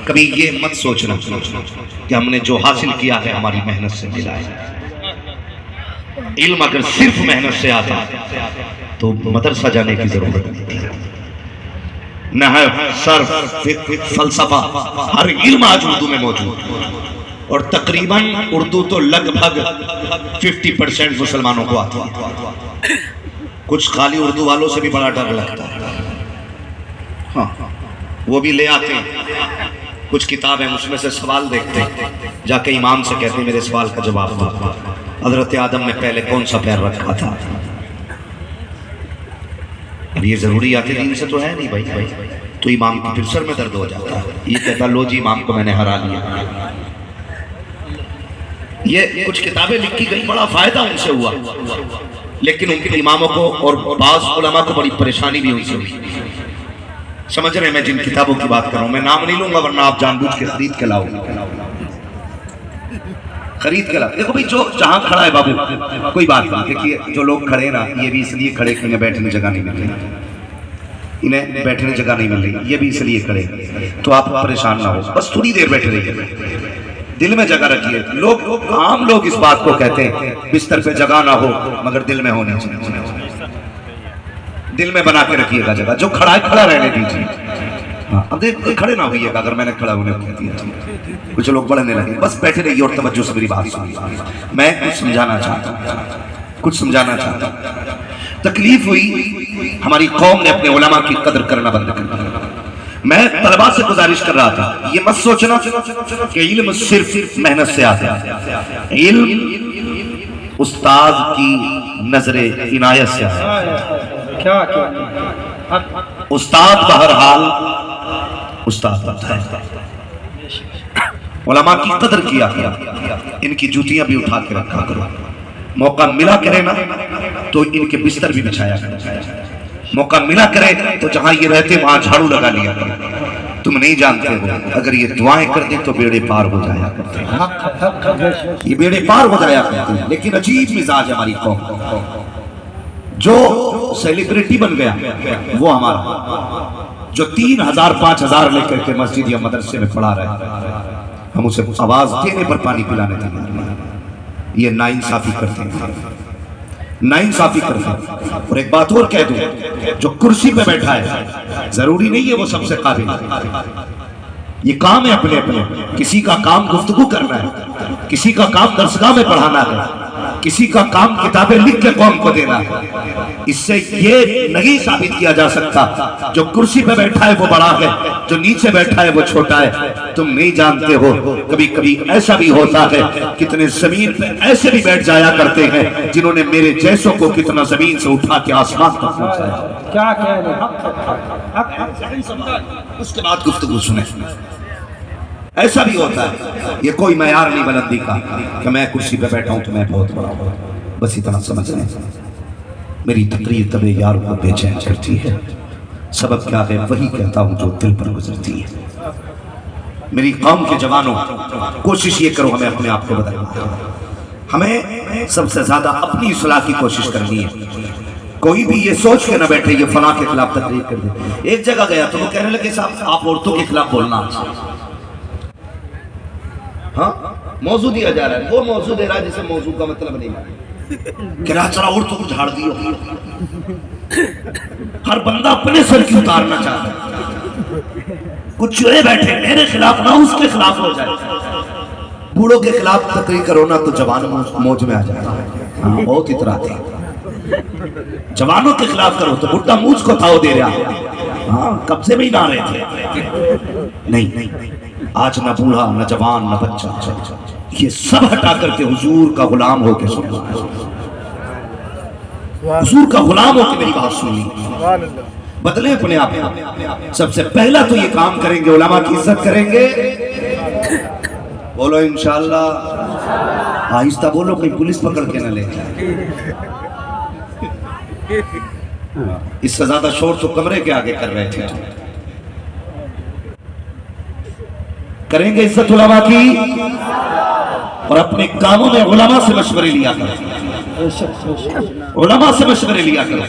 کبھی یہ مت سوچنا کہ ہم نے جو حاصل کیا ہے ہماری محنت سے ملا ہے۔ علم اگر صرف محنت سے آتا تو مدرسہ جانے کی ضرورت نہیں تھی۔ نحو، صرف، فلسفہ، ہر علم آج اردو میں موجود، اور تقریباً اردو تو لگ بھگ 50% مسلمانوں کو آتی ہے۔ کچھ خالی اردو والوں سے بھی بڑا ڈر لگتا ہے، ہاں وہ بھی لے آتے ہیں کچھ کتابیں، اس میں سے سوال دیکھتے ہیں، جا کے امام سے کہتے ہیں میرے سوال کا جواب دو، حضرت آدم نے پہلے کون سا پیر رکھا تھا؟ اب یہ ضروریات دین سے تو ہے نہیں بھائی، تو امام کی پھر سر میں درد ہو جاتا ہے، یہ کہتا لو جی امام کو میں نے ہرا لیا۔ یہ کچھ کتابیں لکھی گئی، بڑا فائدہ ان سے ہوا، لیکن ان کے اماموں کو اور بعض علماء کو بڑی پریشانی بھی ان سے ہوئی۔ سمجھ رہے ہیں میں جن کتابوں کی بات کر رہا ہوں، میں نام نہیں لوں گا ورنہ آپ جان بوجھ کے خرید کے لاؤ، خرید کے لاؤ۔ دیکھو بھائی جو جہاں کھڑا ہے بابو، کوئی بات نہیں، دیکھیے جو لوگ کھڑے نا یہ بھی اس لیے کھڑے کہ انہیں بیٹھنے جگہ نہیں مل رہی، انہیں بیٹھنے جگہ نہیں مل رہی، یہ بھی اس لیے کھڑے، تو آپ پریشان نہ ہو، بس تھوڑی دیر بیٹھے رہیے، دل میں جگہ رکھیے۔ لوگ عام لوگ اس بات کو کہتے ہیں بستر پہ جگہ نہ ہو مگر دل میں ہونے چاہیے، دل میں بنا کے رکھیے گا جگہ، جو کھڑا ہے کھڑا رہنے دیجیے، اب دیکھ کھڑے نہ ہوئیے گا، اگر میں نے کھڑا ہونے کو کہہ دیا کچھ لوگ بڑھنے لگے، بس بیٹھے رہیے اور توجہ سے میری بات سنیے۔ میں کچھ سمجھانا چاہتا ہوں، تکلیف ہوئی ہماری قوم نے اپنے علماء کی قدر کرنا بند کر دیا۔ میں طلباء سے گزارش کر رہا تھا یہ مت سوچنا کہ علم صرف محنت سے آتا ہے، علم استاد کی نظر عنایت سے آتا ہے۔ استاد بہرحال استاد ہوتا ہے، علماء کی قدر کیا کرو، ان کی جوتیاں بھی اٹھا کے رکھا کرو، موقع ملا کرے نا تو ان کے بستر بھی بچھایا کرو، موقع ملا کرے تو جہاں یہ رہتے وہاں جھاڑو لگا لیا کرو۔ تم نہیں جانتے ہو اگر یہ دعائیں کر دیں تو بیڑے پار ہو جایا کرتے ہیں، یہ بیڑے پار ہو جایا کرتے ہیں۔ لیکن عجیب مزاج ہماری قوم، جو سیلیبریٹی بن گیا وہ ہمارا، جو 3000 5000 لے کر کے مسجد یا مدرسے میں پڑھا رہے، ہم اسے آواز دینے پر پانی پلانے تیار نہیں۔ یہ ناانصافی کرتے ہیں، ناانصافی کرتے ہیں۔ اور ایک بات اور کہہ دوں، جو کرسی پہ بیٹھا ہے ضروری نہیں ہے وہ سب سے قابل، یہ کام ہے اپنے اپنے، کسی کا کام گفتگو کرنا ہے، کسی کا کام درسگاہ میں پڑھانا ہے، کسی کا کام کتابیں لکھ کے قوم کو دینا ہے۔ اس سے یہ نہیں ثابت کیا جا سکتا جو کرسی پہ بیٹھا ہے وہ بڑا ہے، جو نیچے بیٹھا ہے وہ چھوٹا ہے۔ تم نہیں جانتے ہو کبھی کبھی ایسا بھی ہوتا ہے، کتنے زمین پہ ایسے بھی بیٹھ جایا کرتے ہیں جنہوں نے میرے جیسوں کو کتنا زمین سے اٹھا کے آسمان تک پہنچایا۔ کیا کہہ رہے اس کے بعد گفتگو سنیں، ایسا بھی ہوتا ہے۔ یہ کوئی معیار نہیں بلندی کا کہ میں کرسی پہ بیٹھا ہوں تو میں بہت بڑا ہوں، بس اتنا سمجھ لیں۔ میری تقریر طبع یار کو بے چین کرتی ہے، سبب کیا ہے وہی کہتا ہوں جو دل پر گزرتی ہے۔ میری قوم کے جوانوں کوشش یہ کرو ہمیں اپنے آپ کو بدلنا، ہمیں سب سے زیادہ اپنی اصلاح کی کوشش کرنی ہے۔ کوئی بھی یہ سوچ کے نہ بیٹھے یہ فلاں کے خلاف تقریر کر دے۔ ایک جگہ گیا تو وہ کہنے لگے صاحب آپ عورتوں کے خلاف بولنا، ہاں موضوع دیا جا رہا ہے، وہ موضوع دے رہا ہے جسے موضوع کا مطلب نہیں ہے، کہ رہا چلا عورتوں کو جھاڑ دیو۔ ہر بندہ اپنے سر کی اتارنا چاہتا ہے، کچھ چوہے بیٹھے میرے خلاف نہ اس کے خلاف ہو جائے۔ بوڑھوں کے خلاف تقریر کرو نا تو جوان موج میں آ جاتا ہے، بہت اتراتے ہیں۔ جوانوں کے خلاف کرو تو بڑھا موج کو تھاؤ دے رہا، ہاں قبضے میں ہی نہ رہے تھے۔ نہیں، آج نہ بوڑھا نہ جوان نہ بچہ، یہ سب ہٹا کر کے حضور کا غلام ہو کے سننا ہے، حضور کا غلام ہو کے میری بات سننی، بدلیں اپنے آپ۔ سب سے پہلا تو یہ کام کریں گے، علماء کی عزت کریں گے، بولو انشاءاللہ، آہستہ بولو کوئی پولیس پکڑ کے نہ لے جائے۔ اس سے زیادہ شور تو کمرے کے آگے کر رہے تھے۔ کریں گے عزت علماء کی، اور اپنے کاموں میں علماء سے مشورے لیا کریں، علماء سے مشورے لیا کریں،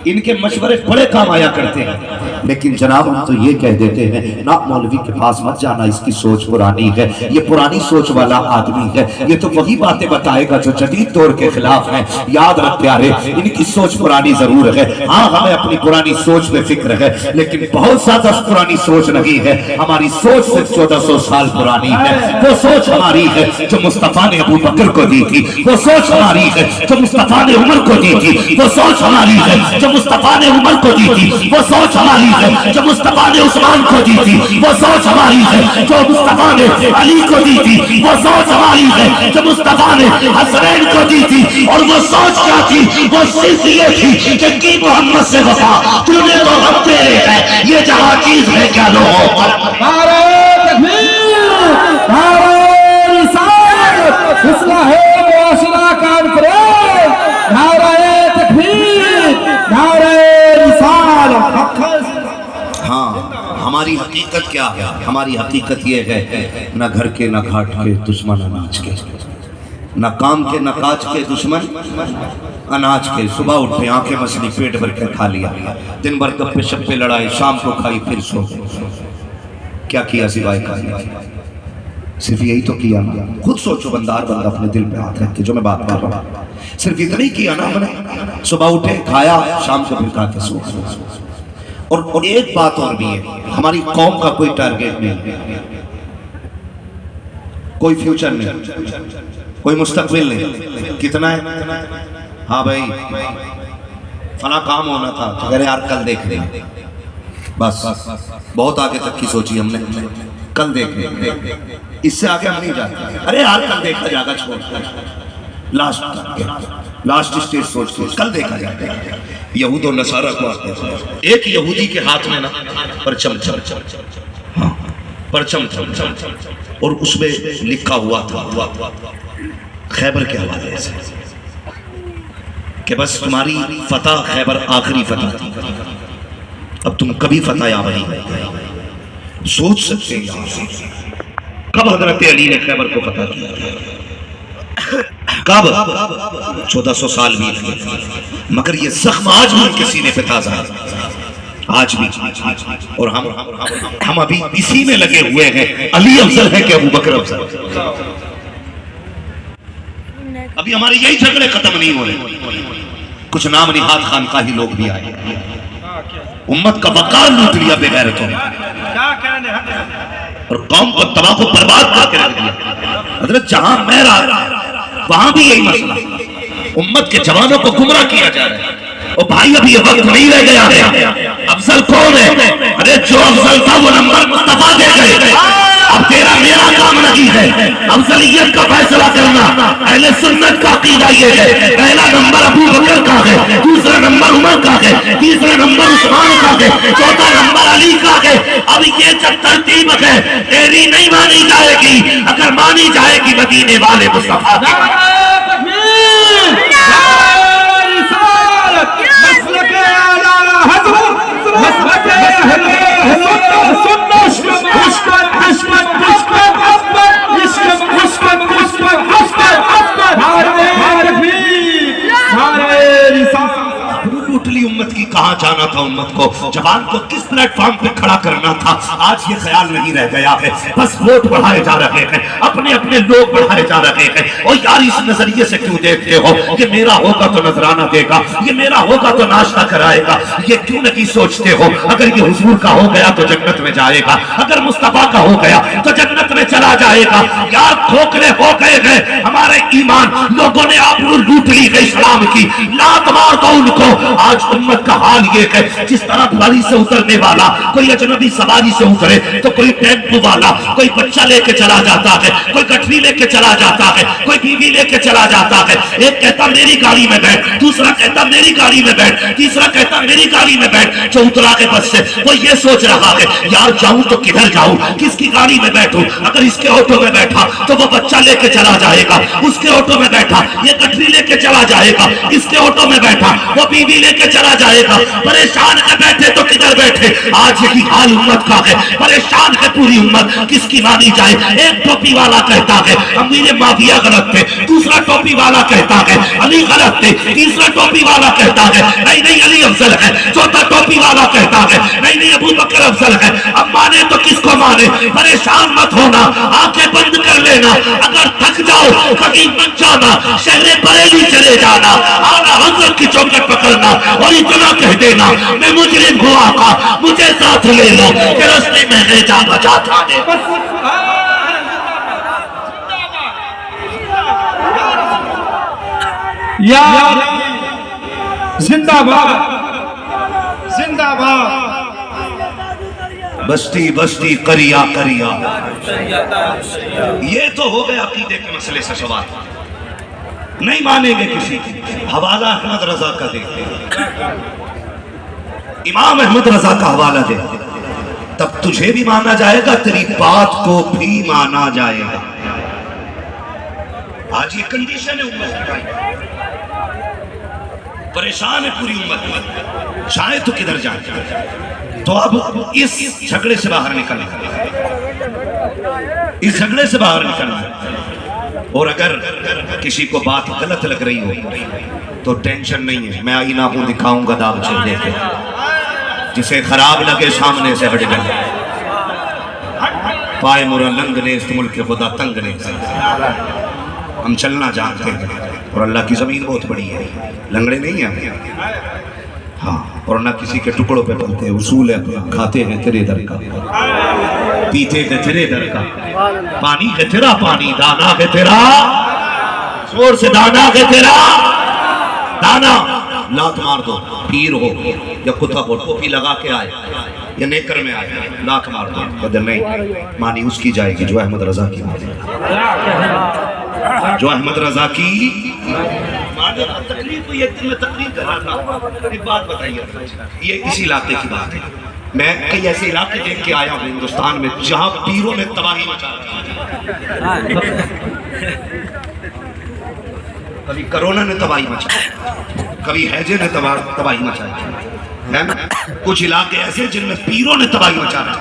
ان کے مشورے بڑے کام آیا کرتے ہیں۔ لیکن جناب ہم تو یہ کہہ دیتے ہیں نا مولوی کے پاس مت جانا، اس کی سوچ پرانی ہے، یہ پرانی سوچ والا آدمی ہے، یہ تو وہی باتیں بتائے گا جو جدید دور کے خلاف ہیں۔ یاد رکھ پیارے، ان کی سوچ پرانی ضرور ہے، ہاں ہمیں اپنی پرانی سوچ میں فکر ہے، لیکن بہت زیادہ پرانی سوچ نہیں ہے، ہماری سوچ صرف 1400 سال پرانی ہے۔ وہ سوچ ہماری ہے جو مصطفیٰ نے ابو بکر کو دی تھی، وہ سوچ ہماری ہے جو مصطفیٰ نے عمر کو دی تھی، وہ سوچ ہماری ہے جو مصطفیٰ نے عمر کو دی تھی، وہ سوچ ہماری ہے جو مصطفیٰ نے عثمان کو دی تھی، وہ سوچ ہماری ہے جو مصطفیٰ نے علی کو دی تھی، وہ سوچ ہماری ہے جو مصطفیٰ نے حسنین کو دی تھی۔ اور وہ سوچ کیا تھی؟ وہ صرف یہ تھی کہ کی محمد سے وفا تمہیں تو ہم تیرے ہیں، یہ جہاں چیز ہے کیا لوگوں پر۔ نعرہ تکبیر، نعرہ رسالت، اصلاح معاشرہ کانفرنس، نعرہ تکبیر، نعرہ رسالت۔ ہاں ہماری حقیقت کیا ہے؟ ہماری حقیقت یہ ہے نہ گھر کے نہ گھاٹ کے دشمن اناج کے، نہ کام کے نہ کاج کے دشمن اناج کے۔ صبح اٹھے آنکھیں مسلی پیٹ بھر کے کھا لیا، دن بھر گپے شپے لڑائے، شام کو کھائی پھر سو۔ کیا کیا سوائے کھایا؟ صرف یہی تو کیا نا۔ خود سوچو بندار بندہ اپنے دل پہ ہاتھ رکھ کے، جو میں بات کر رہا ہوں صرف اتنا ہی کیا نا ہم نے۔ صبح اٹھے کھایا، شام کو پھر کھا کے سو۔ اور ایک بات اور بھی ہے، ہماری قوم کا کوئی ٹارگیٹ نہیں، کوئی فیوچر نہیں، کوئی مستقبل نہیں۔ کتنا ہے؟ ہاں بھائی فلاں کام ہونا تھا تو کہہ رہے یار کل دیکھ لیں، بس بہت آگے تک کی سوچی ہم نے، کل دیکھ لیں، اس سے آگے ہم نہیں جاتے۔ ارے یار کل دیکھا جائے گا، چھوڑ لاسٹ اسٹیج سوچ کے کل دیکھا جائے گا۔ یہود و نصارہ کو آتے ہیں، ایک یہودی کے ہاتھ میں نا پرچم تھا، پرچم تھا، اور اس میں لکھا ہوا تھا خیبر کے حوالے سے کہ بس تمہاری فتح خیبر آخری فتح تھی، اب تم کبھی فتح یا نہیں سوچ سکتے ہیں کب حضرت علی نے خیبر کو فتح کیا، کب؟ 1400 سال بیت گئے، مگر یہ زخم آج بھی ان کے سینے پہ تازہ ہے، آج بھی۔ اور ہم ابھی اسی میں لگے ہوئے ہیں، علی افضل ہے کہ ابو بکر افضل؟ ابھی ہمارے یہی جھگڑے ختم نہیں ہو رہے۔ کچھ نام نہاد خانقاہی لوگ بھی آئے، امت کا وقار لوٹ لیا بے غیرتوں نے، اور قوم کو تباہ و برباد کر کے رکھ دیا۔ حضرت جہاں میں رہا وہاں بھی یہی مسئلہ، امت کے جوانوں کو گمراہ کیا جا رہا ہے۔ اور بھائی ابھی یہ وقت نہیں رہ گیا ہے، افضل کون ہے؟ ارے جو افضل تھا وہ نمبر مصطفیٰ دے گئے، اب تیرا میرا کام نہیں ہے افضلیت کا فیصلہ کرنا۔ اہل سنت کا عقیدہ یہ ہے پہلا نمبر ابو بکر کا ہے، دوسرا نمبر عمر کا ہے، تیسرا نمبر عثمان کا ہے، چوتھا نمبر علی کا ہے۔ اب یہ جب ترتیب ہے تیری نہیں مانی جائے گی، اگر مانی جائے گی مدینے والے مصطفیٰ کی۔ امت کی کہاں جانا تھا، امت کو جوان کو کس پلیٹ فارم پہ کھڑا کرنا تھا، آج یہ خیال نہیں رہ گیا ہے۔ بس ووٹ بڑھائے جا رہے ہیں، اپنے اپنے لوگ بڑھائے جا رہے ہیں۔ اور یار اس نظریے سے کیوں دیکھتے ہو کہ میرا ہوگا تو نذرانہ دے گا، یہ میرا ہوگا تو ناشتہ کرائے گا، یہ کیوں نہیں سوچتے ہو اگر یہ حضور کا ہو گیا تو جنت میں جائے گا، اگر مصطفیٰ کا ہو گیا تو جنت میں چلا جائے گا۔ یار کھوکھلے ہو گئے ہیں ہمارے ایمان، لوگوں نے آبرو لوٹ لی ہے اسلام کی، لات مار دو ان کو۔ آج امت کا حال یہ ہے جس طرح گاڑی سے اترنے والا کوئی اجنبی سواری سے اترے تو کوئی ٹیمپو والا کوئی بچہ لے کے چلا جاتا ہے، کوئی گٹری لے کے چلا جاتا ہے، کوئی بیوی لے کے چلا جاتا ہے۔ ایک کہتا میری گاڑی میں بیٹھ، دوسرا کہتا میری گاڑی میں بیٹھ، تیسرا کہتا میری گاڑی میں بیٹھ۔ جو اترا کے بس سے وہ یہ سوچ رہا ہے یار جاؤں تو کدھر جاؤں، کس کی گاڑی میں بیٹھوں، اگر اس کے آٹو میں بیٹھا تو وہ بچہ لے کے چلا جائے گا، اس کے آٹو میں بیٹھا یہ گٹری لے کے چلا جائے گا، اس کے آٹو میں بیٹھا وہ بیوی لے کے چلا جائے گا۔ پریشان ہے بیٹھے تو کدھر بیٹھے؟ آج یہی حال امت کا ہے، پریشان ہے پوری امت، کس کی مانی جائے؟ ایک ٹوپی والا کہتا ہے امیر معاویہ غلط تھے، دوسرا ٹوپی والا کہتا ہے علی غلط تھے، تیسرا ٹوپی والا کہتا ہے نہیں علی افضل ہے، چوتھا ٹوپی والا کہتا ہے نہیں ابو بکر افضل ہے۔ اب مانے تو کس کو مانے؟ پریشان مت ہونا، آنکھیں بند کر لینا، اگر تھک جاؤ کبھی مت جانا، شہر بریلی چلے جانا، آنا حضرت کی چوکٹ پکڑنا اور اتنا کہہ دینا میں مجرم ہوں آقا مجھے ساتھ لے لو کہ رستے میں لے جا بچا تھا نے۔ یا زندہ باد زندہ باد۔ بستی بستی کریا کریا، یہ تو ہو گیا عقیدے کے مسئلے سے سوال، نہیں مانیں گے کسی کی۔ حوالہ احمد رضا کا دے، امام احمد رضا کا حوالہ دے، تب تجھے بھی مانا جائے گا، تیری بات کو بھی مانا جائے گا۔ آج یہ کنڈیشن ہے امت کی، پریشان ہے پوری امت، شاید تو کدھر جائے؟ تو اب اس جھگڑے سے باہر نکلنا، اس جھگڑے سے باہر نکلنا، اور اگر کسی کو بات غلط لگ رہی ہو تو ٹینشن نہیں ہے، میں آئینہ کو دکھاؤں گا داغ چل دے کے، جسے خراب لگے سامنے سے ہٹ جائے، پائے مرا لنگ نے اس ملک خدا تنگ نے، ہم چلنا جانتے ہیں اور اللہ کی زمین بہت بڑی ہے، لنگڑے نہیں ہیں ہاں، اور نہ کسی کے ٹکڑوں پہ پلتے ہیں، اصول ہے کھاتے ہیں تیرے در کا، پیتے ہیں تیرے در کا، پانی ہے تیرا پانی، دانا ہے تیرا، زور سے دانا ہے تیرا دانا، لات مار دو، پیر ہو یا کتب ہو، ٹوپی لگا کے آئے یا نیکر میں آئے، لات مار دو، بدر نہیں مانی اس کی جائے گی جو احمد رضا کی مانی، جو احمد رضا کی تقریر کو، یہ دن میں تقریر کر رہا تھا، ایک بات بتائیے، یہ اسی علاقے کی بات ہے، میں کئی ایسے علاقے دیکھ کے آیا ہوں ہندوستان میں جہاں پیروں نے تباہی مچا رہی، کبھی کرونا نے تباہی مچائی، کبھی ہیجے نے تباہی مچائی، کچھ علاقے ایسے جن میں پیروں نے تباہی مچا رہی۔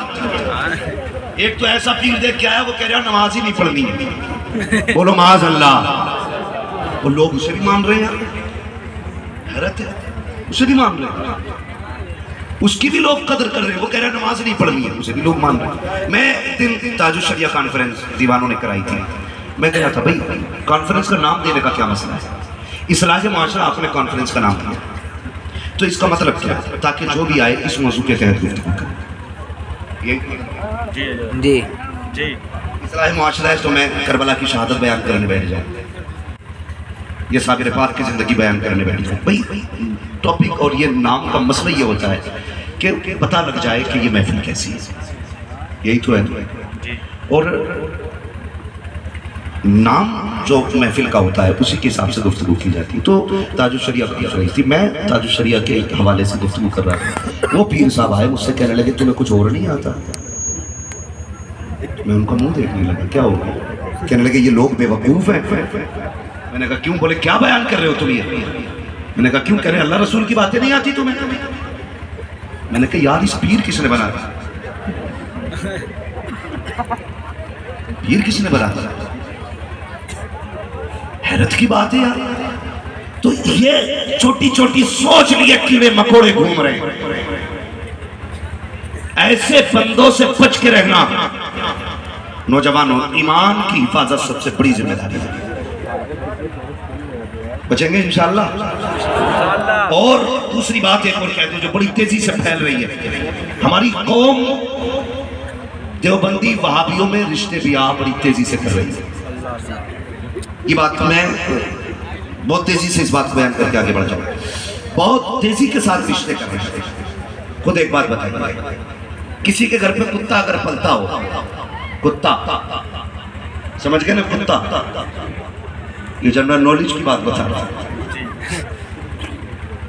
ایک تو ایسا پیر دیکھ کے آیا وہ کہہ رہا نماز ہی نہیں پڑھنی ہے، بولو معاذ اللہ، وہ لوگ اسے بھی مان رہے ہیں، حیرت ہے، اسے بھی مان رہے ہیں، اس کی بھی لوگ قدر کر رہے ہیں، وہ کہہ رہا ہے نماز نہیں پڑھنی ہے، اسے بھی لوگ مان رہے ہیں۔ میں ایک دن تاج الشریعہ کانفرنس دیوانوں نے کرائی تھی، میں کہا تھا بھئی کانفرنس کا نام دینے کا کیا مسئلہ ہے؟ اصلاح معاشرہ آپ نے کانفرنس کا نام دیا تو اس کا مطلب کیا ہے؟ تاکہ جو بھی آئے اس موضوع کے تحت گفتگو کرے، جی جی اصلاح معاشرہ ہے تو میں کربلا کی شہادت بیان کرنے بیٹھ جاؤں، یہ صابر پاک کی زندگی بیان کرنے بیٹھ جاؤں، بھئی ٹاپک اور یہ نام کا مسئلہ یہ ہوتا ہے کہ پتہ لگ جائے کہ یہ محفل کیسی ہے، یہی تو ہے۔ اور نام جو محفل کا ہوتا ہے اسی کے حساب سے گفتگو کی جاتی ہے، تو تاج الشریعہ کانفرنس تھی، میں تاج الشریعہ کے ایک حوالے سے گفتگو کر رہا تھا، وہ پیر صاحب آئے مجھ سے کہنے لگے تمہیں کچھ اور نہیں آتا؟ میں ان کا منہ دیکھنے لگا کیا ہوگا، کہنے لگے یہ لوگ بے وقوف ہیں، میں نے کہا کیوں؟ بولے کیا بیان کر رہے ہو تم یہ؟ میں نے کہا کیوں؟ کہہ رہے اللہ رسول کی باتیں نہیں آتی تمہیں؟ میں نے کہا یار اس پیر کس نے بنایا؟ پیر کس نے بنایا؟ حیرت کی بات ہے یار، تو یہ چھوٹی چھوٹی سوچ لیے کیڑے مکوڑے گھوم رہے ہیں، ایسے بندوں سے بچ کے رہنا۔ نوجوانوں، ایمان کی حفاظت سب سے بڑی ذمہ داری ہے، بچیں گے انشاءاللہ۔ اور دوسری بات ایک اور کہہ دوں جو بڑی تیزی سے پھیل رہی ہے، ہماری قوم دیوبندی وہابیوں میں رشتے بیاہ بڑی تیزی سے کر رہی ہے، یہ بات میں بہت تیزی سے اس بات کو بیان کر کے آگے بڑھ جاؤں، بہت تیزی کے ساتھ رشتے کر رہے ہیں۔ خود ایک بات بتائیں، کسی کے گھر پہ کتا اگر پلتا ہو، کتا سمجھ گئے نا، کتا، یہ جنرل نالج کی بات بتا رہا ہوں،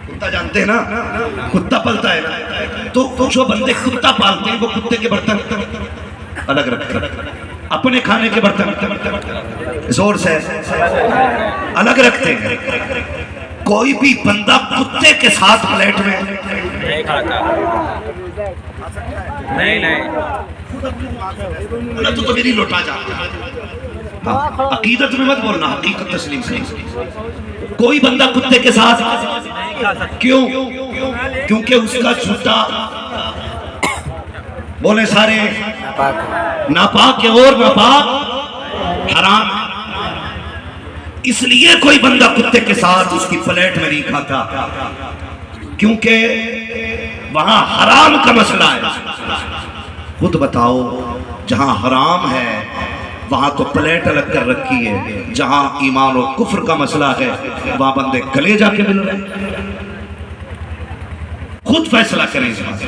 کتا جانتے ہیں نا، کتا پلتا ہے نا، تو جو بندے کتا پالتے ہیں وہ کتے کے برتن الگ رکھتے ہیں، اپنے کھانے کے برتن زور سے الگ رکھتے ہیں. کوئی بھی بندہ کتے کے ساتھ پلیٹ میں نہیں کھاتا. نہیں تو میری لوٹا جاتا. عقیدت میں مت بولنا, حقیقت تسلیم سے. کوئی بندہ کتے کے ساتھ کیوں؟ کیونکہ اس کا جھوٹا بولے سارے ناپاک اور ناپاک حرام. اس لیے کوئی بندہ کتے کے ساتھ اس کی پلیٹ میں نہیں کھاتا, کیونکہ وہاں حرام کا مسئلہ ہے. خود بتاؤ, جہاں حرام ہے وہاں تو پلیٹ الگ کر رکھی ہے, جہاں ایمان و کفر کا مسئلہ ہے وہاں بندے گلے جا کے مل رہے ہیں. خود فیصلہ کریں اس بات.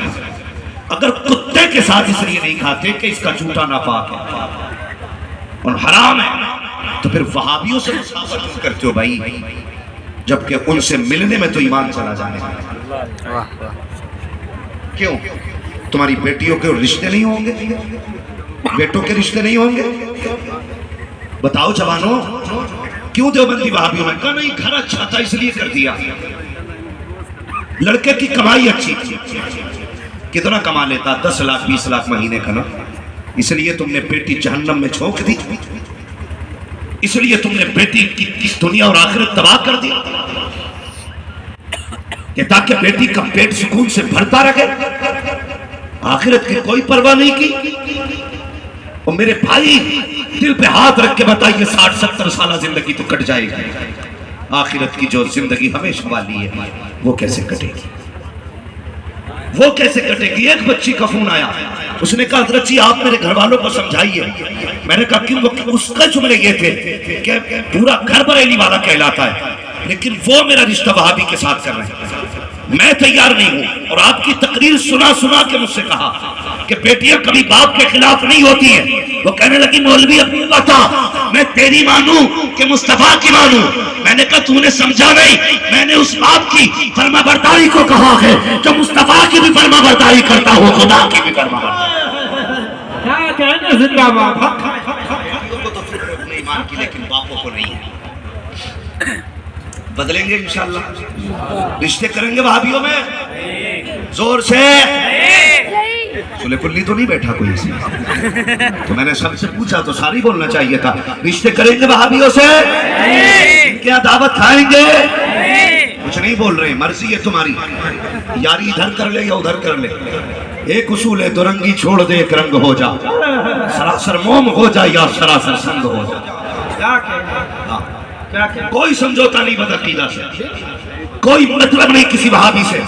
اگر کتے کے ساتھ اس لیے نہیں کھاتے کہ اس کا جھوٹا ناپاک ہے اور حرام ہے, تو پھر وہابیوں سے مسافت کرتے ہو بھائی, جبکہ ان سے ملنے میں تو ایمان چلا جانے گا. کیوں؟ تمہاری بیٹیوں کے رشتے نہیں ہوں گے, بیٹوں کے رشتے نہیں ہوں گے؟ بتاؤ جوانوں, کیوں دیوبندی وہابیوں میں کہا نہیں گھر اچھا تھا اس لیے کر دیا. لڑکے کی کمائی اچھی تھی, کتنا کما لیتا؟ 10 لاکھ 20 لاکھ مہینے کا نا. اس لیے تم نے بیٹی جہنم میں چھونک دی, اس لیے تم نے بیٹی کی دنیا اور آخرت تباہ کر دی, کہ تاکہ بیٹی کا پیٹ سکون سے بھرتا رہے, آخرت کی کوئی پرواہ نہیں کی. اور میرے بھائی دل پہ ہاتھ رکھ کے بتائیے 60-70 سالہ زندگی تو کٹ جائے گی, آخرت کی جو زندگی ہمیشہ والی ہے وہ کیسے کٹے گی؟ وہ کیسے کٹے گی؟ ایک بچی کا فون آیا, اس نے کہا حضرت جی آپ میرے گھر والوں کو سمجھائیے. میں نے کہا کیوں؟ اس کا جملے یہ تھے کہ پورا گھر بریلی والا کہلاتا ہے, لیکن وہ میرا رشتہ وہابی کے ساتھ کر رہے ہیں, میں تیار نہیں ہوں. اور آپ کی تقریر سنا کے مجھ سے کہا کہ بیٹیاں کبھی باپ کے خلاف نہیں ہوتی ہیں. وہ کہنے لگی مولوی ابھی بتا میں تیری مانوں کہ مصطفیٰ کی مانوں؟ میں نے کہا تو نے سمجھا نہیں, میں نے اس باپ کی فرما برداری کو کہا ہے جو مصطفیٰ کی بھی فرما برداری کرتا ہو, خدا کی بھی فرما برداری. کہنا زندہ باد. کو تو فکر اپنے ایمان کی, لیکن باپوں کو نہیں ہے. بدلیں گے انشاءاللہ, رشتے کریں گے وہابیوں میں زور سے. سلے کلی تو نہیں بیٹھا کوئی اس میں, تو میں نے سب سے پوچھا تو ساری بولنا چاہیے تھا. رشتے کریں گے وہابیوں سے, کیا دعوت کھائیں گے؟ کچھ نہیں بول رہے, مرضی ہے تمہاری, یاری ادھر کر لے یا ادھر کر لے. ایک اصول ہے, دو رنگی چھوڑ دے ایک رنگ ہو جا, سراسر موم ہو جا یا سراسر سنگ ہو جا. کوئی سمجھوتا نہیں بدعقیدہ سے, کوئی مطلب نہیں کسی وہابی سے.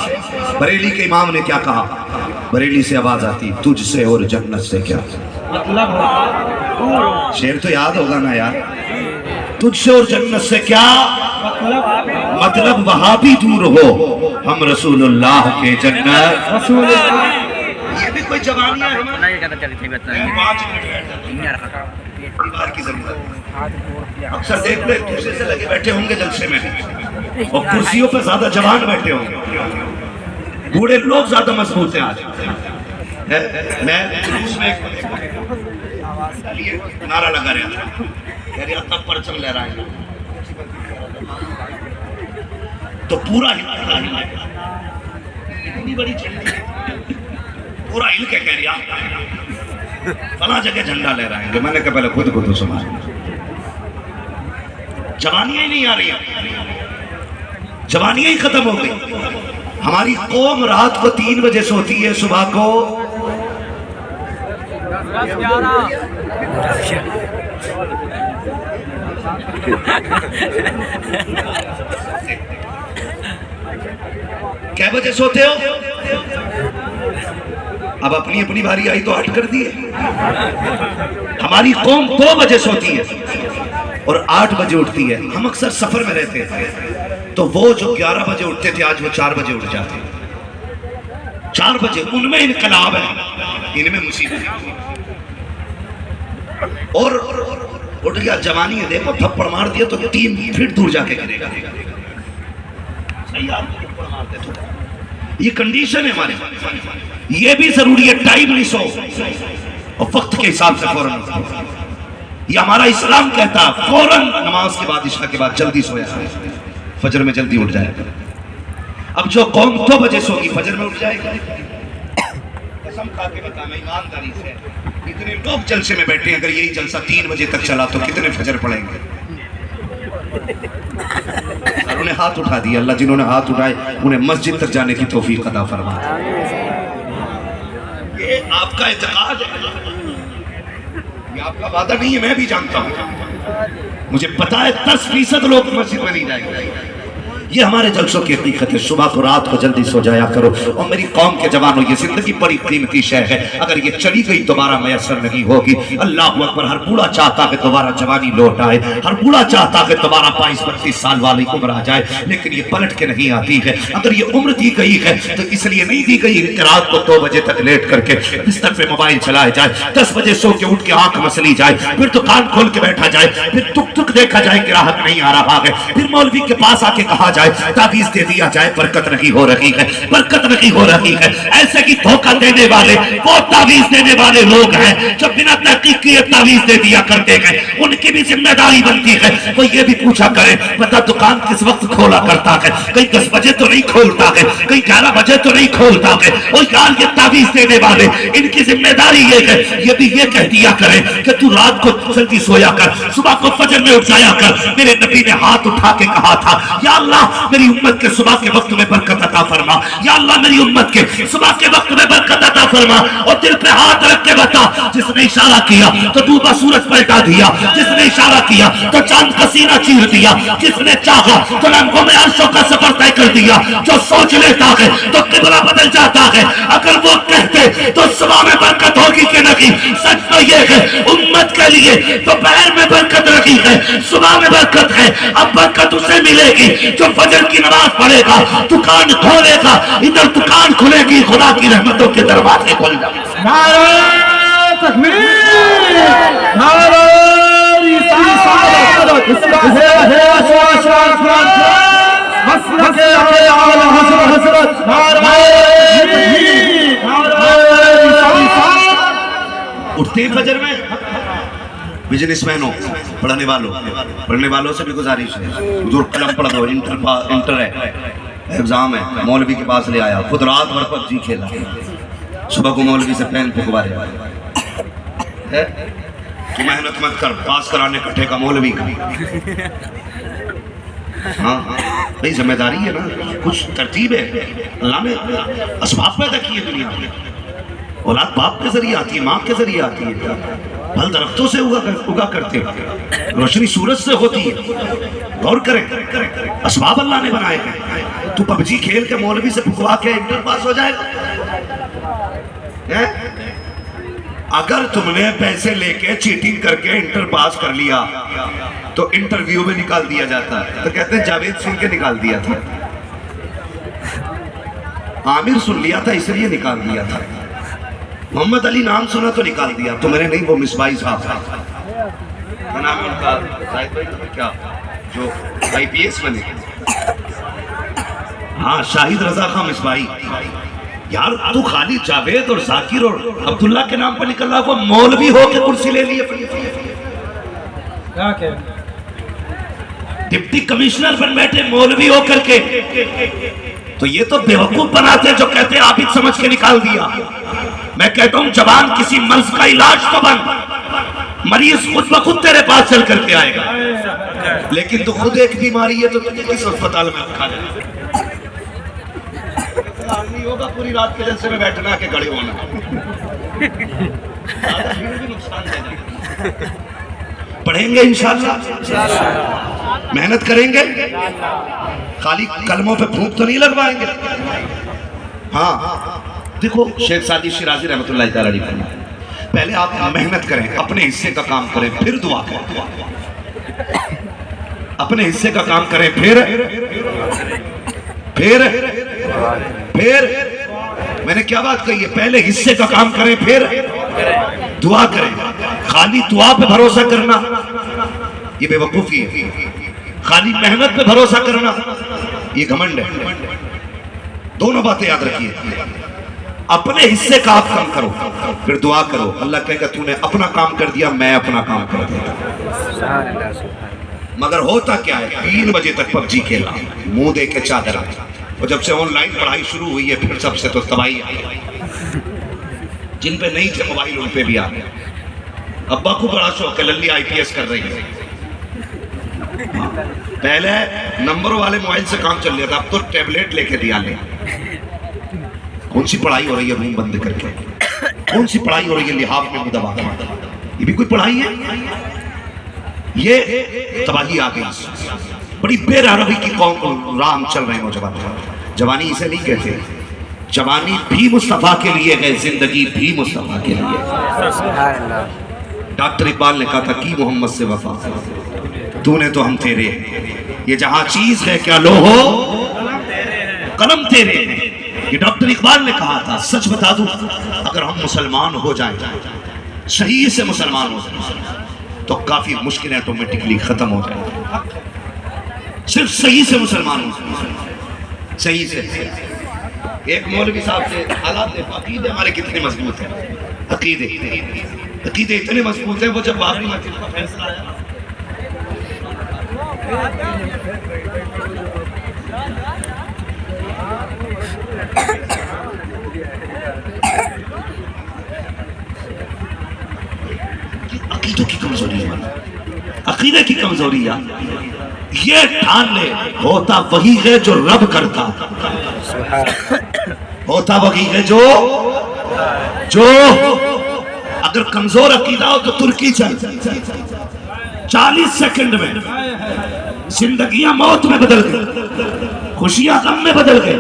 بریلی کے امام نے کیا کہا؟ بریلی سے آواز آتی تجھ سے اور جنت سے کیا. شعر تو یاد ہوگا نا یار, تجھ سے اور جنت سے کیا مطلب؟ وہابی دور ہو, ہم رسول اللہ کے جنت. یہ بھی کوئی جوانیاں ہے اکثر دیکھ لے دوسرے سے لگے بیٹھے ہوں گے جلسے میں, اور کرسیوں پہ زیادہ جوان بیٹھے ہوں گے, بوڑھے لوگ زیادہ مضبوط ہیں. آج میں جلوس میں نعرہ لگا رہا تھا, کہہ رہا تھا پرچم لہرائیں, تو پورا اتنی بڑی جھنڈی پورا ہل کے کہہ رہا فلاں جگہ جھنڈا لہرائیں گے. میں نے کہا پہلے خود کو تو سمجھ, جوانیاں ہی نہیں آ رہی, جوانیاں ہی ختم ہو گئی. ہماری قوم رات کو 3 بجے سوتی ہے, صبح کو کیا بجے سوتے ہو؟ اب اپنی اپنی باری آئی تو ہٹ کر دیے. ہماری قوم 2 بجے سوتی ہے اور 8 بجے اٹھتی ہے. ہم اکثر سفر میں رہتے ہیں, تو وہ جو 11 بجے اٹھتے تھے آج وہ 4 بجے اٹھ جاتے ہیں. 4 بجے ان میں انقلاب ہے, ان میں مصیبت ہے. اور اٹھ گیا جوانی ہے, دیکھو تھپڑ مار دیا تو 3 فٹ دور جا کے گرے گا. صحیح آپ کو تھپڑ مارتے تو یہ کنڈیشن ہے ہمارے. یہ بھی ضروری ہے, ٹائم نہیں سو اور وقت کے حساب سے فوراً. یہ ہمارا اسلام کہتا فوراً نماز کے بعد عشاء کے بعد جلدی سویا کرے، فجر میں جلدی اٹھ جائے گا۔ اب جو قوم 2 بجے سوگی فجر میں اٹھ جائے گا؟ قسم کھا کے بتا، میں ایمانداری سے، اتنے لوگ جلسے میں بیٹھے ہیں، اگر یہی جلسہ 3 بجے تک چلا تو کتنے فجر پڑھیں گے؟ انہوں نے ہاتھ اٹھا دیا، اللہ جنہوں نے ہاتھ اٹھائے انہیں مسجد تک جانے کی توفیق عطا فرما۔ یہ آپ کا اعتقاد ہے، یہ آپ کا وعدہ نہیں ہے، میں بھی جانتا ہوں، مجھے پتا ہے 10% لوگ مسجد میں نہیں جائیں گے۔ یہ ہمارے جلسوں کی حقیقت ہے۔ صبح کو رات کو جلدی سو جایا کرو، اور میری قوم کے جوانوں یہ زندگی بڑی قیمتی شے ہے، اگر یہ چلی گئی دوبارہ میسر نہیں ہوگی۔ اللہ اکبر، ہر بوڑھا چاہتا کہ دوبارہ جوانی لوٹ آئے، ہر بوڑھا چاہتا کہ دوبارہ 22-25 سال والی عمر آ جائے، لیکن یہ پلٹ کے نہیں آتی ہے۔ اگر یہ عمر دی گئی ہے تو اس لیے نہیں دی گئی کہ رات کو 2 بجے تک لیٹ کر کے بستر پہ موبائل چلائے جائے، 10 بجے سو کے اٹھ کے آنکھ مسلی جائے، پھر دکان کھول کے بیٹھا جائے، پھر ٹک ٹک دیکھا جائے کہ گراہک نہیں آ رہا ہے، پھر مولوی کے پاس آ کے کہا جائے، تعویذ دے دیا جائے، برکت نہیں ہو رہی ہے، برکت نہیں ہو رہی ہے۔ ایسے کی دھوکہ دینے والے وہ تعویذ دینے والے لوگ ہیں جو بنا تحقیق کیے تعویذ دے دیا کرتے ہیں، ان کی بھی ذمہ داری بنتی ہے وہ یہ بھی پوچھا کرے بتا دکان کس وقت کھولا کرتا ہے، کہیں 10 بجے تو نہیں کھولتا ہے، کہیں 11 بجے تو نہیں کھولتا ہے۔ وہ یار یہ تعویذ دینے والے، ان کی ذمہ داری یہ ہے یہ بھی یہ کہہ دیا کرے کہ تو رات کو جلدی سویا کر، صبح کو فجر میں اٹھ جایا کر۔ میرے نبی نے ہاتھ اٹھا کے کہا تھا، یا اللہ میری امت کے صبح کے وقت میں برکت عطا فرما، یا اللہ میری امت کے صبح کے وقت میں برکت عطا فرما۔ اور دل پہ ہاتھ رکھ کے بتا، جس نے اشارہ کیا تو ڈوبا سورج پلٹا دیا، جس نے اشارہ کیا تو چاند کا سینہ چیر دیا، جس نے چاہا تو لمحوں میں عرشوں کا سفر طے کر دیا۔ جو سوچ لیتا ہے تو قبلہ بدل جاتا ہے، اگر وہ کہتے تو صبح میں برکت ہوگی کہ نہیں؟ سچ تو یہ ہے امت کے لیے دوپہر میں برکت رکھی ہے، صبح میں برکت ہے۔ اب برکت اسے ملے گی جو فجر کی نماز پڑھے گا، دکان کھولے گا، ادھر دکان کھلے گی، خدا کی رحمتوں کے دروازے کھل جائیں گے۔ نعرہ تکبیر، نعرہ رسالت، مسلک اعلی حضرت، نعرہ تکبیر، نعرہ رسالت۔ اٹھتے ہیں فجر میں، بزنس مینوں، پڑھنے والوں سے بھی گزارش ہے، حضور قلم پڑھ دو، انٹر ہے، ایگزام ہے، مولوی کے پاس لے آیا، خود رات بھر PUBG کھیلا، صبح کو مولوی سے پین پھکوارے ہے، تو محنت مت کر، پاس کرانے کٹھے کا مولوی کا۔ ہاں بھئی ذمہ داری ہے نا، کچھ ترتیب ہے، اللہ نے اسباب پیدا کیے دنیا میں۔ اولاد باپ کے ذریعے آتی ہے، ماں کے ذریعے آتی ہے، پھل درختوں سے اگا کرتے ہیں، روشنی سورج سے ہوتی ہے۔ غور کریں، اسباب اللہ نے بنائے ہیں۔ تو PUBG کھیل کے مولوی سے پھکوا کے انٹر پاس ہو جائے گا؟ اگر تم نے پیسے لے کے چیٹنگ کر کے انٹر پاس کر لیا تو انٹرویو میں نکال دیا جاتا ہے، تو کہتے ہیں جاوید سن کے نکال دیا تھا، عامر سن لیا تھا اس لیے نکال دیا تھا، محمد علی نام سنا تو نکال دیا، تو میں نے نہیں، وہ مصباحی صاحب تھا، کیا نام ہے ان کا، زاہد بھائی کیا، جو IPS بنے، ہاں شاہد رضا خان مصباحی۔ یار تو خالد جاوید اور ذاکر اور عبداللہ کے نام پر نکل رہا، وہ مولوی ہو کے کرسی لے لیے، ڈپٹی کمشنر بن بیٹھے مولوی ہو کر کے۔ تو یہ تو بیوقوف بناتے جو کہتے ہیں عابد سمجھ کے نکال دیا۔ میں کہتا ہوں جوان کسی مرض کا علاج تو بن، مریض خود بخود تیرے پاس چل کر کے آئے گا، لیکن تو خود ایک بیماری ہے تو تجھے کس اسپتال میں رکھا جائے؟ آدمی ہوگا پوری رات کے جلسے میں بیٹھنا کہ کھڑے ہونا، پڑھیں گے انشاءاللہ، محنت کریں گے، خالی کلموں پہ پھونک تو نہیں لگوائیں گے۔ ہاں دیکھو شیخ سعدی شیرازی رحمۃ اللہ تعالیٰ علیہ، پہلے آپ محنت کریں، اپنے حصے کا کام کریں، پھر دعا کریں، اپنے حصے کا کام کریں، پھر میں نے کیا بات کہی ہے، پہلے حصے کا کام کریں پھر دعا کریں۔ خالی دعا پہ بھروسہ کرنا یہ بے وقوفی ہے، خالی محنت پہ بھروسہ کرنا یہ گھمنڈ ہے۔ دونوں باتیں یاد رکھیے، اپنے حصے کا آپ کم کرو، پھر دعا کرو، اللہ کہے گا تو نے اپنا کام کر دیا، میں اپنا کام کر دیا۔ سبحان اللہ سبحان مگر ہوتا کیا ہے، 3 بجے تک پب جی کھیلا، منہ دے کے چادر، اور جب سے آن لائن پڑھائی شروع ہوئی ہے پھر سب سے تو تباہی آئی، جن پہ نہیں تھے موبائل ان پہ بھی آ گیا۔ ابا کو بڑا شوق ہے، للی IPS کر رہی ہے، پہلے نمبروں والے موبائل سے کام چل رہا تھا، اب تو ٹیبلیٹ لے کے دیا لے۔ کون سی پڑھائی ہو رہی ہے روم بند کر کے، کون سی پڑھائی ہو رہی ہے لحاظ میں مدبا، یہ بھی کوئی پڑھائی ہے؟ یہ تباہی آ گئی، بڑی بے رحمی کی قوم راہ چل رہے ہیں نوجوان۔ جوانی اسے نہیں کہتے، جوانی بھی مصطفیٰ کے لیے ہے، زندگی بھی مصطفیٰ کے لیے۔ سبحان اللہ۔ ڈاکٹر اقبال نے کہا تھا کی محمد سے وفا، تو نے تو ہم تیرے، یہ جہاں چیز ہے کیا لوہو قلم تیرے، یہ ڈاکٹر اقبال نے کہا تھا۔ سچ بتا دوں، اگر ہم مسلمان ہو جائیں، صحیح سے مسلمان ہو جائیں، تو کافی مشکلیں آٹومیٹکلی ختم ہو جائیں۔ صرف صحیح سے مسلمان ہو جائیں، صحیح سے۔ ایک مولوی صاحب سے حالات عقیدے ہمارے کتنے مضبوط ہیں، عقیدے اتنے مضبوط ہیں، وہ جب بابری مسجد کا فیصلہ آیا، عقیدوں کی کمزوری ہے، عقیدے کی کمزوری ہے، یہ ٹھان لے ہوتا وہی ہے جو رب کرتا، ہوتا وہی ہے جو اگر کمزور عقیدہ ہو تو ترکی چل، 40 سیکنڈ میں زندگیاں موت میں بدل گئی، خوشیاں غم میں بدل گئی،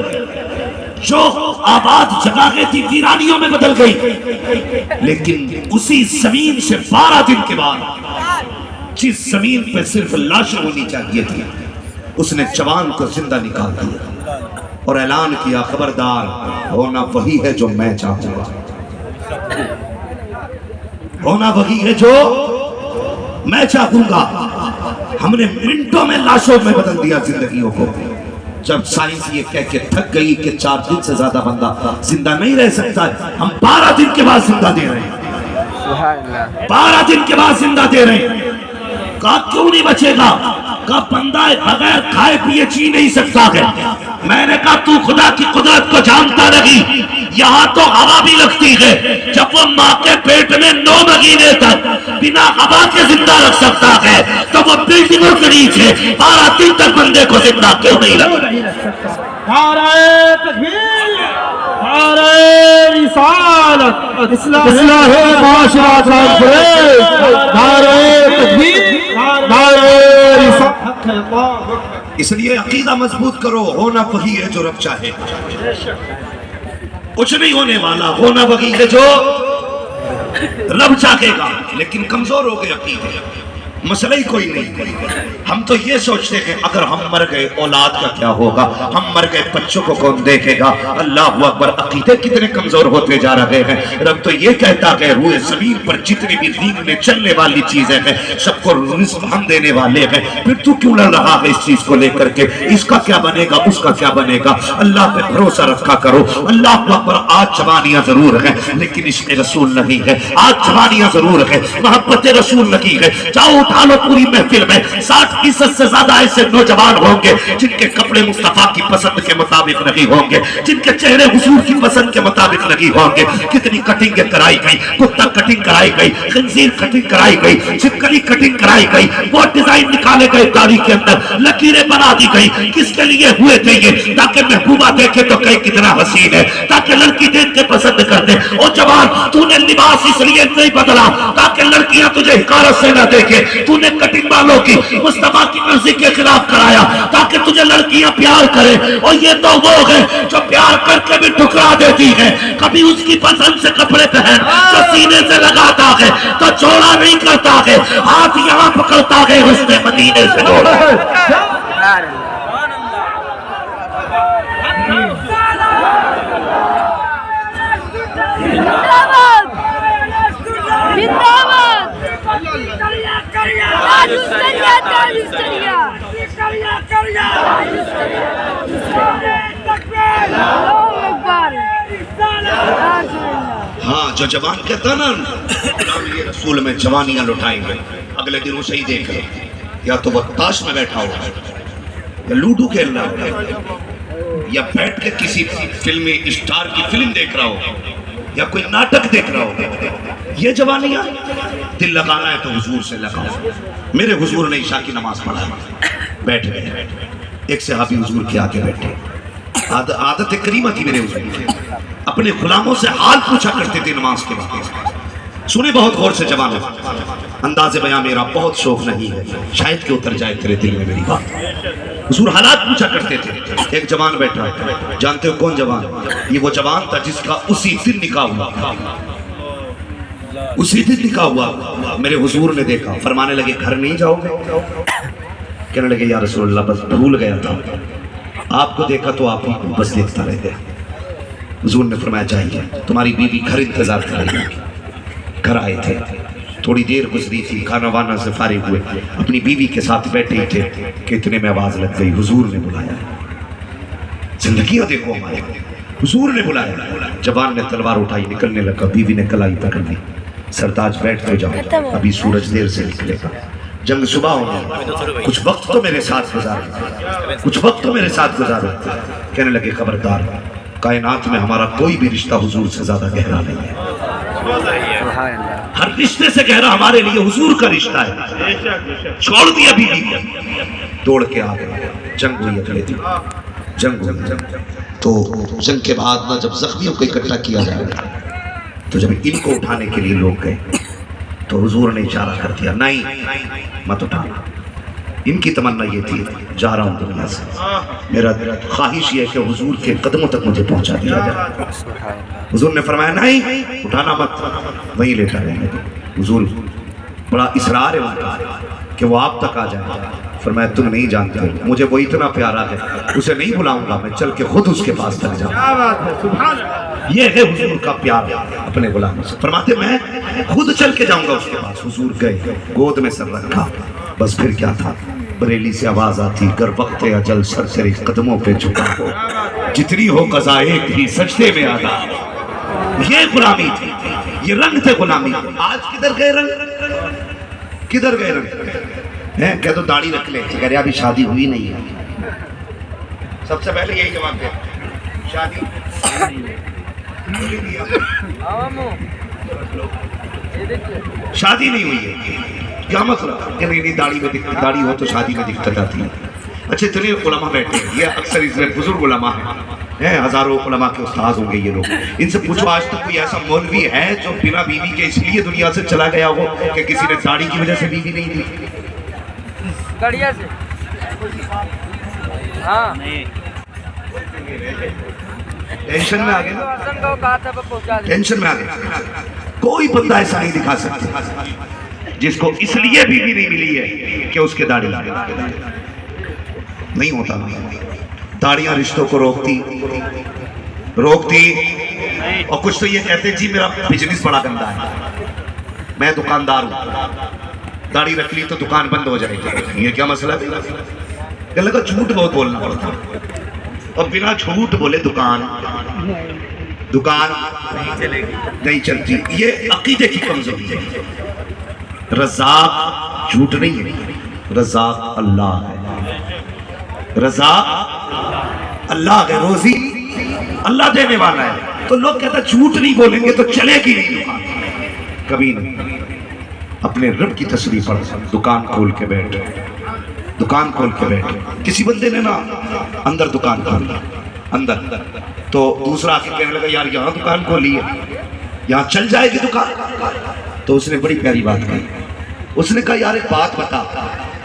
جو آباد جگہیں تھی ویرانیوں میں بدل گئی۔ لیکن اسی زمین سے 12 دن کے بعد جس زمین پہ صرف لاشیں ہونی چاہیے تھی، اس نے جوان کو زندہ نکال دیا اور اعلان کیا خبردار ہونا وہی ہے جو میں چاہوں گا، ہونا وہی ہے جو میں چاہوں گا۔ ہم نے منٹوں میں لاشوں میں بدل دیا زندگیوں کو۔ جب سائنس یہ کہہ کے تھک گئی کہ 4 دن سے زیادہ بندہ زندہ نہیں رہ سکتا ہے، ہم 12 دن کے بعد زندہ دے رہے ہیں، 12 دن کے بعد زندہ دے رہے ہیں۔ کہا کیوں نہیں بچے گا؟ کہا بندہ بغیر کھائے پیے جی نہیں سکتا ہے۔ میں نے کہا تو خدا کی قدرت کو جانتا نہیں، یہاں تو ہوا بھی لگتی ہے، جب وہ ماں کے پیٹ میں 9 مہینے تک بنا ہوا کے زندہ رکھ سکتا ہے تو وہ بلڈنگوں کے نیچے 12 دن تک بندے کو زندہ کیوں نہیں رکھ سکتا؟ نعرہ تکبیر، نعرہ رسالت، اصلاح معاشرہ کانفرنس، نعرہ تکبیر، نعرہ رسالت۔ اس لیے عقیدہ مضبوط کرو، ہونا وہی ہے جو رب چاہے، کچھ نہیں ہونے والا، ہونا وہی ہے جو رب چاہے گا۔ لیکن کمزور ہو گئے عقیدے، مسئلہ ہی کوئی نہیں۔ ہم تو یہ سوچتے ہیں اگر ہم مر گئے اولاد کا کیا ہوگا، ہم مر گئے بچوں کو کون دیکھے گا۔ اللہ اکبر، عقیدے کتنے کمزور ہوتے جا رہے ہیں۔ رب تو یہ کہتا ہے روئے زمین پر جتنی بھی زمین میں چلنے والی چیزیں ہیں سب کو رزق ہم دینے والے ہیں، پھر تو کیوں لڑ رہا ہے اس چیز کو لے کر کے، اس کا کیا بنے گا، اس کا کیا بنے گا۔ اللہ پہ بھروسہ رکھا کرو۔ اللہ اکبر، آج جوانیاں ضرور ہیں لیکن عشق رسول نہیں ہے، آج جوانیاں ضرور ہیں محبت رسول نہیں ہے۔ جاؤ اٹھا لو پوری محفل میں 60% سے زیادہ ایسے نوجوان ہوں گے جن کے کپڑے مصطفیٰ کی پسند کے مطابق نہیں ہوں گے، جن کے چہرے حضور کی پسند کے مطابق نہیں ہوں گے۔ کتنی کٹنگیں کرائی گئی، کتا کٹنگ کرائی گئی، خنزیر کٹنگ کرائی گئی، چھپکلی کٹنگ کرائی گئی، وہ ڈیزائن نکالے گئے داڑھی کے اندر، لکیریں بنا دی گئی۔ کس کے لیے ہوئے تھے یہ؟ تاکہ محبوبہ دیکھے تو کہیں کتنا حسین ہے، تاکہ لڑکی دیکھ کے پسند کر دے۔ او جوان، تو نے لباس اس لیے نہیں بدلا تاکہ لڑکیاں تجھے حقارت سے نہ دیکھے، تو نے کٹنگ والوں کی مصطفیٰ کی مرضی کے خلاف کرایا تاکہ تجھے لڑکیاں پیار کرے۔ اور یہ تو وہ ہے جو پیار کر کے بھی ٹھکرا دیتی ہے، کبھی اس کی پسند سے کپڑے پہن جو سینے سے لگاتا ہے تو چھوڑا نہیں کرتا ہے، ہاتھ یہاں پکڑتا ہے حسن مدینے سے جوڑا۔ ہاں جو جوان کہتا نا غلام یہ رسول میں جوانیاں لٹائیں گے، اگلے دن اسے ہی دیکھ لو، یا تو وہ تاش میں بیٹھا ہوگا یا لوڈو کھیل رہا ہوگا یا بیٹھ کے کسی فلمی اسٹار کی فلم دیکھ رہا ہوگا یا کوئی ناٹک دیکھ رہا ہوگا۔ یہ جوانیاں دل لگانا ہے تو حضور سے لگاؤ۔ میرے حضور نے عشاء کی نماز پڑھا، بیٹھ گئے، ایک صحابی حضور کے آگے بیٹھے، عادت کریمہ تھی میرے حضور کی، اپنے غلاموں سے حال پوچھا کرتے تھے نماز کے بعد۔ سنے بہت غور سے جوان، انداز بیان میرا بہت شوق نہیں ہے، شاید کہ اتر جائے تیرے دل میں میری بات۔ حضور حالات پوچھا کرتے تھے۔ ایک جوان بیٹھا، جانتے ہو کون جوان؟ یہ وہ جوان تھا جس کا اسی دن نکاح ہوا، اسی دن نکاح ہوا۔ میرے حضور نے دیکھا، فرمانے لگے گھر نہیں جاؤ گے؟ کہنے لگے یا رسول اللہ بس بھول گیا تھا، آپ کو دیکھا تو آپ کو بس دیکھتا رہ گیا۔ حضور نے فرمایا جائیے، تمہاری بیوی گھر انتظار کر رہی ہے۔ گھر آئے تھے، تھوڑی دیر گزری تھی، کھانا وانا سے فارغ ہوئے، اپنی بیوی کے ساتھ بیٹھے تھے کہ اتنے میں آواز لگ گئی، حضور نے بلایا۔ زندگیاں دیکھو ہمارے، حضور نے بلایا۔ جوان نے تلوار اٹھائی، نکلنے لگا، بیوی نے کلائی پکڑ لی، سرتاج بیٹھ تو جاؤ، ابھی سورج دیر سے نکلے گا، جنگ صبح ہوگی، کچھ وقت تو میرے ساتھ گزارو، کچھ وقت تو میرے ساتھ گزارو۔ کہنے لگے خبردار، کائنات میں ہمارا کوئی بھی رشتہ حضور سے زیادہ گہرا نہیں ہے، ہر رشتے سے گہرا ہمارے لیے حضور کا رشتہ ہے۔ چھوڑ دیا بیوی کو، دوڑ کے آ گئے، جنگ ہوئی اگلے دن، جنگ ہوئی۔ تو جنگ کے بعد نہ جب زخمیوں کو اکٹھا کیا جائے تو جب ان کو اٹھانے کے لیے لوگ گئے تو حضور نے اشارہ کر دیا، نہیں مت اٹھانا۔ ان کی تمنا یہ تھی جا رہا ہوں دنیا سے، میرا خواہش یہ ہے کہ حضور کے قدموں تک مجھے پہنچا دیا جائے۔ حضور نے فرمایا نہیں اٹھانا مت، وہیں لیٹا رہنے دو۔ حضور بڑا اصرار ہے ان کا کہ وہ آپ تک آ جائے۔ فرمایا تم نہیں جانتے، مجھے وہ اتنا پیارا ہے، اسے نہیں بلاؤں گا، میں چل کے خود اس کے پاس تک جاؤں گا۔ یہ ہے حضور کا پیار اپنے غلاموں سے۔ فرماتے میں خود چل کے جاؤں گا اس کے پاس۔ حضور گئے، گود میں سر رکھا، بس پھر کیا تھا، بریلی سے آواز آتی، گر وقت اجل سر تیرے قدموں پہ جھکا ہو، جتنی ہو قضا ایک ہی سجدے میں آدھا۔ یہ غلامی تھی، یہ رنگ تھے غلامی۔ آج کدھر گئے رنگ؟ کدھر گئے رنگ؟ کہہ تو داڑھی رکھ لے، کہہ رہے ابھی شادی ہوئی نہیں ہے۔ سب سے پہلے یہی جواب دے، شادی شادی نہیں ہوئی ہے، کیا مسئلہ؟ کہ نہیں داڑھی میں داڑھی ہو تو شادی میں دقت آتی ہے۔ اچھا اتنے علماء بیٹھے ہیں، یہ اکثر اس میں بزرگ علماء ہیں، ہزاروں علماء کے استاذ ہوں گے یہ لوگ۔ ان سے پوچھو آج تک کوئی ایسا مولوی ہے جو بنا بیوی کے اس لیے دنیا سے چلا گیا ہو کہ کسی نے داڑھی کی وجہ سے بیوی نہیں دی؟ گڑیا سے ہاں ٹینشن میں آگے، ٹینشن میں آگے۔ کوئی بندہ ایسا نہیں دکھا سکتا جس کو اس لیے بیوی نہیں ملی ہے کہ اس کے داڑھی نہیں ہوتا۔ داڑیاں رشتوں کو روکتی، اور کچھ تو یہ کہتے جی میرا بزنس بڑا گندا ہے، میں دکاندار ہوں، داڑھی رکھ لی تو دکان بند ہو جائے گی۔ یہ کیا مسئلہ ہے؟ کہ لگا جھوٹ بہت بولنا پڑتا، اور بنا جھوٹ بولے دکان نہیں چلتی۔ یہ عقیدے کی کمزوری ہے۔ رزاق جھوٹ نہیں ہے، رزاق اللہ ہے، رزاق اللہ ہے، روزی اللہ دینے والا ہے۔ تو لوگ کہتا جھوٹ نہیں بولیں گے تو چلے گی نہیں دکان، کبھی نہیں۔ اپنے رب کی تصریح پڑھ، دکان کھول کے بیٹھ، دکان کھول کے بیٹھ۔ کسی بندے نے نا اندر دکان کھول لی، اندر، تو دوسرا آ کے کہنے لگا یار یہاں دکان کھولی ہے، یہاں چل جائے گی دکان؟ تو اس نے بڑی پیاری بات کہی، اس نے کہا یار ایک بات بتا،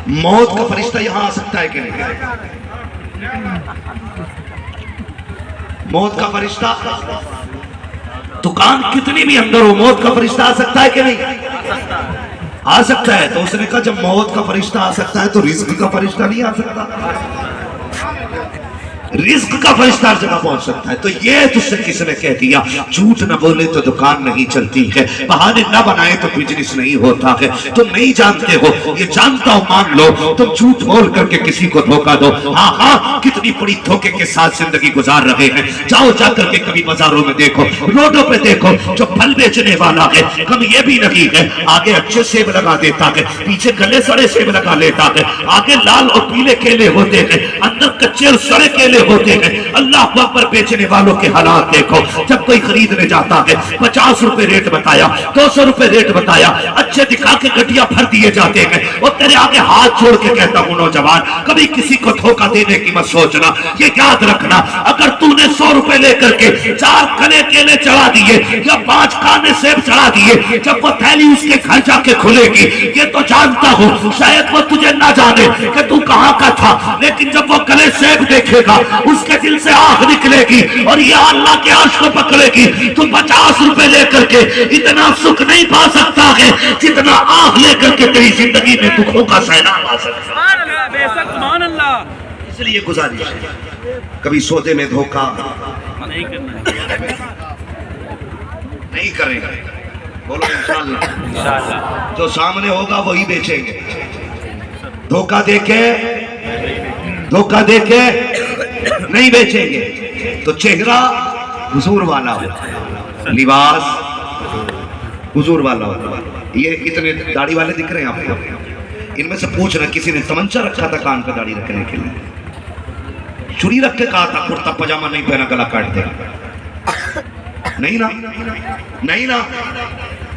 موت کا فرشتہ یہاں آ سکتا ہے کہ نہیں؟ موت کا فرشتہ دکان کتنی بھی اندر ہو، موت کا فرشتہ آ سکتا ہے کہ نہیں؟ آ سکتا ہے۔ تو اس نے کہا جب موت کا فرشتہ آ سکتا ہے تو رزق کا فرشتہ نہیں آ سکتا؟ رزق کا فرشتہ جگہ پہنچ سکتا ہے. تو یہ تجھ سے کس نے کہہ دیا جھوٹ نہ بولے تو دکان نہیں چلتی ہے, بہانے نہ بنائے تو بزنس نہیں ہوتا ہے. تم نہیں جانتے ہو, یہ جانتا ہوں مان لو. تم جھوٹ بول کر کے کسی کو دھوکہ دو. ہاں ہاں کتنی بڑی دھوکے کے ساتھ زندگی گزار رہے ہیں. جاؤ جا کر کے کبھی بازاروں میں دیکھو, روڈوں پہ دیکھو, جو پھل بیچنے والا ہے کم یہ بھی نہیں ہے آگے اچھے سیب لگا دیتا ہے, پیچھے گلے سڑے سیب لگا لیتا ہے, آگے لال اور پیلے کیلے ہوتے ہیں, اندر کچے اور سڑے کیلے ہوتے ہیں. اللہ اکبر, بیچنے والوں کے حالات دیکھو. جب کوئی خریدنے جاتا ہے 50 روپے ریٹ بتایا, 200 روپے ریٹ بتایا, اچھے دکھا کے گڈیاں بھر دیے جاتے ہیں. اور تیرے آگے ہاتھ چھوڑ کے کہتا ہوں نوجوان, کبھی کسی کو دھوکہ دینے کی مت سوچنا. یہ یاد رکھنا, اگر تو نے 100 روپے لے کر کے 4 کنے کیلے چڑھا دیے یا 5 کانے سیب چڑھا دیے, جب وہ تھیلی اس کے گھر جا کے کھلے گی, یہ تو جانتا ہوں شاید وہ تجھے نہ جانے کہ تو کہاں کا تھا, لیکن جب وہ گلے سیب دیکھے گا اس کے دل سے آہ نکلے گی اور یہ اللہ کے عرش کو پکڑے گی. تو 50 روپے لے کر کے اتنا سکھ نہیں پا سکتا ہے جتنا آہ لے کر کے تیری زندگی میں دکھوں کا سیلاب آ سکتا ہے. اس لیے گزارش ہے, کبھی سودے میں دھوکہ نہیں کریں گے. بولو انشاءاللہ. جو سامنے ہوگا وہی بیچیں گے. دھوکہ دے کے نہیں بیچیں گے. تو چہرہ حضور والا ہو, لباس حضور والا ہو. یہ اتنے داڑھی والے دکھ رہے ہیں آپ کو, ان میں سے پوچھنا کسی نے تمنچا رکھا تھا کان پہ داڑھی رکھنے کے لیے, چوری رکھ کے کہا تھا کرتا پجامہ نہیں پہنا گلا کاٹ دے؟ نہیں نا, نہیں نا,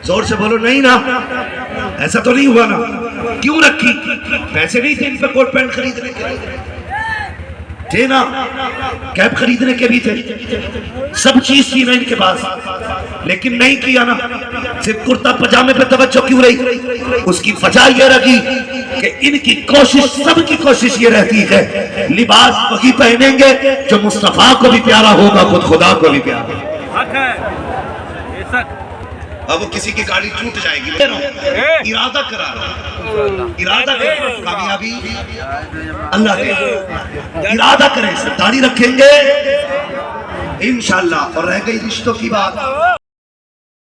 زور سے بولو نہیں نا. ایسا تو نہیں ہوا نا. کیوں رکھی؟ پیسے نہیں تھے ان پہ کوٹ پینٹ خریدنے کے تھے نا, کیپ خریدنے کے بھی تھے, سب چیز تھی نا ان کے پاس, لیکن نہیں کیا نا. صرف کرتا پجامے پہ توجہ کیوں رہی؟ اس کی وجہ یہ رہی کہ ان کی کوشش, سب کی کوشش یہ رہتی ہے لباس وہی پہنیں گے جو مصطفیٰ کو بھی پیارا ہوگا, خود خدا کو بھی پیارا. اب وہ کسی کی گاڑی ٹوٹ جائے گی, ارادہ کرا رہا, ارادہ کرے کامیابی اللہ دے. ارادہ کریں, داڑھی رکھیں گے انشاءاللہ. اور رہ گئی رشتوں کی بات,